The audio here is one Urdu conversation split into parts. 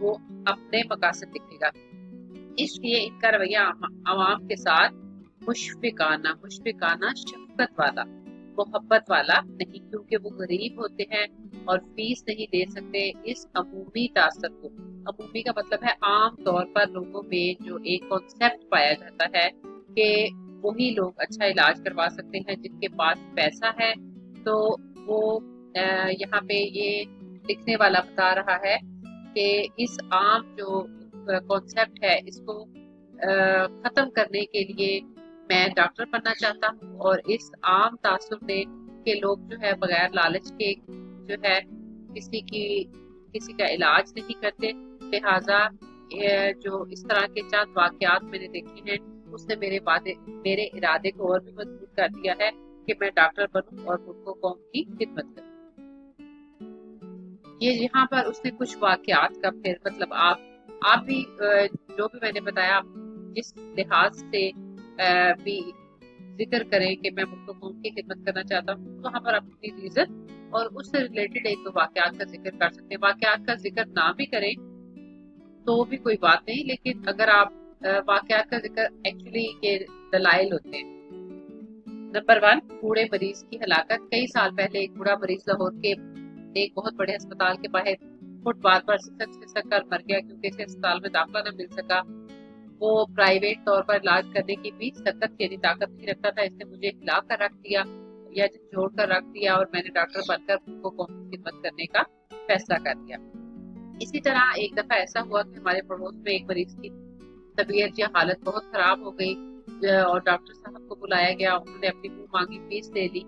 وہ اپنے مقاصد دکھے گا. اس لیے ان کا رویہ عوام کے ساتھ مشفقانہ شفقت والا، محبت والا نہیں، کیونکہ وہ غریب ہوتے ہیں اور فیس نہیں دے سکتے. اس عمومی تاثر کو، عمومی کا مطلب ہے عام طور پر لوگوں میں جو ایک کانسیپٹ پایا جاتا ہے کہ وہی لوگ اچھا علاج کروا سکتے ہیں جن کے پاس پیسہ ہے. تو وہ یہاں پہ یہ لکھنے والا بتا رہا ہے کہ اس عام جو کانسیپٹ ہے اس کو ختم کرنے کے لیے میں ڈاکٹر بننا چاہتا ہوں، اور اس عام تعصب میں کہ لوگ جو ہے بغیر لالچ کے جو ہے کسی کا علاج نہیں کرتے. لہٰذا جو اس طرح کے چند واقعات میں نے دیکھے ہیں اس نے میرے ارادے کو اور بھی مضبوط کر دیا ہے کہ میں ڈاکٹر بنوں اور ملک کو قوم کی خدمت کروں. یہ یہاں پر اس نے کچھ واقعات کا پھر مطلب آپ بھی جو بھی میں نے بتایا جس لحاظ سے بھی ذکر کریں کہ میں ملک و قوم کی خدمت کرنا چاہتا ہوں، وہاں پر اپنی ریزن اور اس سے ریلیٹڈ ایک دو واقعات کا ذکر کر سکتے ہیں. واقعات کا ذکر نہ بھی کریں تو بھی کوئی بات نہیں، لیکن اگر آپ واقعات کا ذکر ایکچولی کے دلائل ہوتے ہیں. نمبر 1، بوڑھے مریض کی ہلاکت. کئی سال پہلے ایک بوڑھا مریض لاہور کے ایک بہت بڑے اسپتال کے باہر فٹ پاتھ پر سسک کر مر گیا کیونکہ اسے اسپتال میں داخلہ نہ مل سکا. وہ پرائیویٹ طور پر علاج کرنے کی بھی سخت یعنی طاقت نہیں رکھتا تھا. اس نے مجھے ہلا کر رکھ دیا یا جھنجھوڑ کر رکھ دیا اور میں نے ڈاکٹر بن کر ان کو قوم کی خدمت کرنے کا فیصلہ کر دیا. اسی طرح ایک دفعہ ایسا ہوا کہ ہمارے پڑوس میں ایک مریض کی طبیعت یا حالت بہت خراب ہو گئی اور ڈاکٹر صاحب کو بلایا گیا. انہوں نے اپنی منہ مانگی فیس لے لی،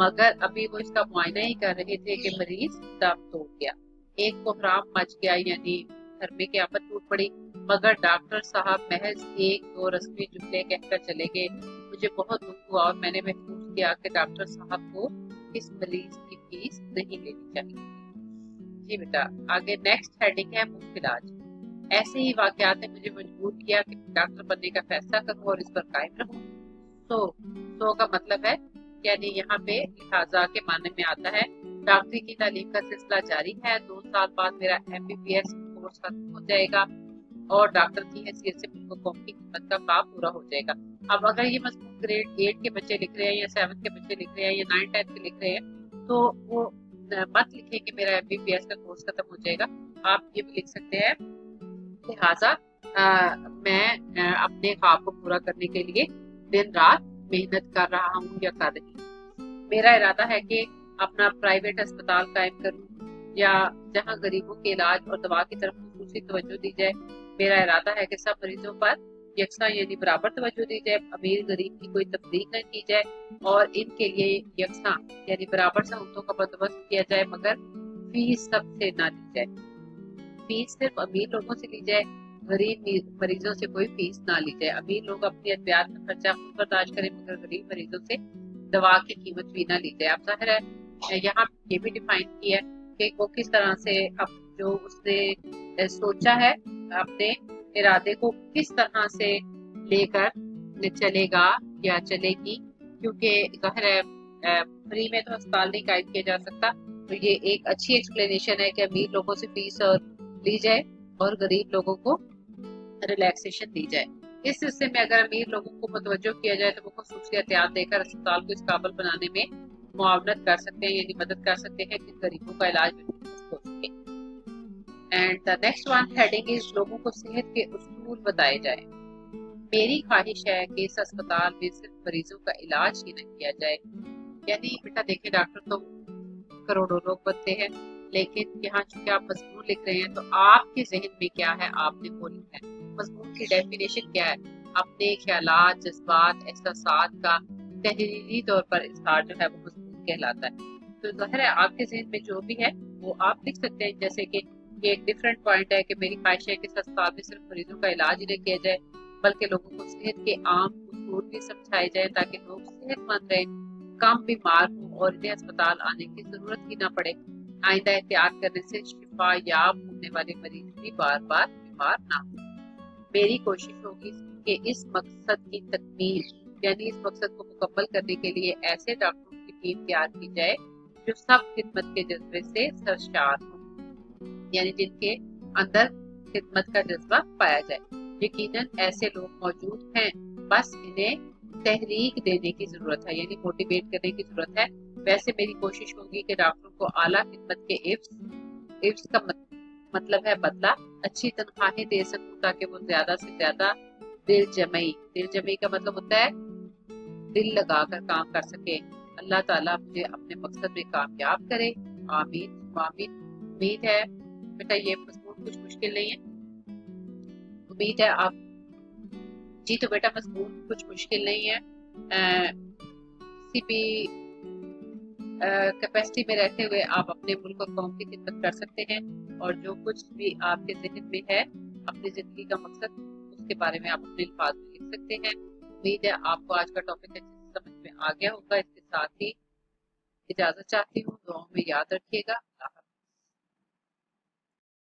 مگر ابھی وہ اس کا معائنہ ہی کر رہے تھے کہ مریض دم توڑ گیا. ایک کوہرام مچ گیا، یعنی گھر میں قیامت ٹوٹ پڑی. مگر ڈاکٹر صاحب محض ایک دو رسمی جملے کہہ کر چلے گئے. مجھے بہت دکھ ہوا اور میں نے محسوس کیا کہ ڈاکٹر صاحب کو اس مریض کی فیس نہیں لینی چاہیے. جی بیٹا آگے نیکسٹ ہیڈنگ ہے مفت علاج. ایسے ہی واقعات نے مجھے مجبور کیا کہ ڈاکٹر بننے کا فیصلہ کروں اور اس پر قائم رہوں. سو کا مطلب ہے یعنی یہاں پہ لہٰذا کے معنی میں آتا ہے ڈاکٹری کی تعلیم کا سلسلہ جاری ہے. 2 سال بعد میرا MBBS کورس ختم ہو جائے گا اور ڈاکٹر کی حیثیت سے ملک و قوم کی خدمت کا کام پورا ہو جائے گا. اب اگر یہ مضمون گریڈ 8 کے بچے لکھ رہے ہیں یا 7 کے بچے لکھ رہے ہیں یا 9 10 کے لکھ رہے ہیں تو وہ مت لکھیں کہ میرا MBBS کا کورس ختم ہو جائے گا. آپ یہ بھی لکھ سکتے ہیں لہٰذا میں اپنے خواب کو پورا کرنے کے لیے دن رات محنت کر رہا ہوں یا کر رہی ہوں. میرا ارادہ ہے کہ اپنا پرائیویٹ اسپتال قائم کروں یا جہاں غریبوں کے علاج اور دوا کی طرف خصوصی توجہ دی جائے. میرا ارادہ ہے کہ سب مریضوں پر یکساں یعنی برابر توجہ دی جائے، امیر غریب کی کوئی تفریق نہ کی جائے اور ان کے لیے یکساں یعنی برابر سہولتوں کا بندوبست کیا جائے، مگر فیس سب سے نہ لی جائے. فیس صرف امیر لوگوں سے لی جائے، غریب مریضوں سے کوئی فیس نہ لی جائے. امیر لوگ اپنی ادویات کا خرچہ خود برداشت کریں مگر غریب مریضوں سے دوا کی قیمت بھی نہ لی جائے. اب ظاہر ہے یہاں یہ بھی ڈیفائن کیا ہے کہ وہ کس طرح سے اب جو اس نے سوچا ہے اپنے ارادے کو کس طرح سے لے کر چلے گا یا چلے گی، کیونکہ ظاہر ہے فری میں تو اسپتال نہیں قائم کیا جا سکتا. تو یہ ایک اچھی ایکسپلینیشن ہے کہ امیر لوگوں سے فیس لی جائے اور غریب لوگوں کو ریلیکسیشن دی جائے. اس سلسلے میں اگر امیر لوگوں کو متوجہ کیا جائے تو وہ خصوصی احتیاط دے کر اسپتال کو اس قابل بنانے میں معاونت کر سکتے ہیں یعنی مدد کر سکتے ہیں کہ غریبوں کا علاج ہو سکے. And the next one heading is لوگوں کو صحت کے اصول بتائے جائیں. میری خواہش ہے کہ اس اسپتال میں صرف مریضوں کا علاج ہی نہ کیا جائے. یعنی بیٹا دیکھیں ڈاکٹر تو کروڑوں لوگ بنتے ہیں، لیکن یہاں چونکہ آپ مضمون لکھ رہے ہیں تو آپ کے ذہن میں کیا ہے آپ نے وہ لکھا ہے. مضمون کی ڈیفینیشن کیا ہے؟ اپنے خیالات، جذبات، احساسات کا تحریری طور پر اظہار جو ہے وہ مضمون کہلاتا ہے. تو ظاہر ہے آپ کے ذہن میں جو بھی ہے وہ آپ لکھ سکتے ہیں. جیسے کہ یہ ایک ڈفرینٹ پوائنٹ ہے کہ میری خواہش ہے کہ اس اسپتال میں صرف مریضوں کا علاج ہی نہ کیا جائے بلکہ لوگوں کو صحت کے عام اصول بھی سمجھائے جائیں تاکہ لوگ صحت مند رہیں، کم بیمار ہوں اور انہیں اسپتال آنے کی ضرورت ہی نہ پڑے. آئندہ احتیاط کرنے سے شفا یاب ہونے والے مریض بھی بار بار بیمار نہ ہوں. میری کوشش ہوگی کہ اس مقصد کی تکمیل یعنی اس مقصد کو مکمل کرنے کے لیے ایسے ڈاکٹروں کی ٹیم تیار کی جائے جو سب خدمت کے جذبے سے سرشار ہوں، یعنی جن کے اندر خدمت کا جذبہ پایا جائے۔ یقیناً ایسے لوگ موجود ہیں، بس انہیں تحریک دینے کی ضرورت ہے، یعنی موٹیویٹ کرنے کی ضرورت ہے۔ ویسے میری کوشش ہوگی کہ ڈاکٹروں کو اعلیٰ خدمت کے عفظ کا مطلب ہے بدلہ، اچھی تنخواہیں دے سکوں تاکہ وہ زیادہ سے زیادہ دل جمعی کا مطلب ہوتا ہے دل لگا کر کام کر سکے۔ اللہ تعالیٰ مجھے اپنے مقصد میں کامیاب کرے، آمین آمین۔ امید ہے بیٹا یہ مضمون کچھ مشکل نہیں ہے، امید ہے آپ جی تو بیٹا مضمون کچھ مشکل نہیں ہے۔ کسی بھی کیپیسٹی میں رہتے ہوئے آپ اپنے ملک اور قوم کی خدمت کر سکتے ہیں، اور جو کچھ بھی آپ کے ذہن میں ہے اپنی زندگی کا مقصد، اس کے بارے میں آپ اپنے الفاظ میں لکھ سکتے ہیں۔ امید ہے آپ کو آج کا ٹاپک اچھے سے سمجھ میں آ گیا ہوگا۔ اس کے ساتھ ہی اجازت چاہتی ہوں، دعاؤں میں یاد رکھیے گا۔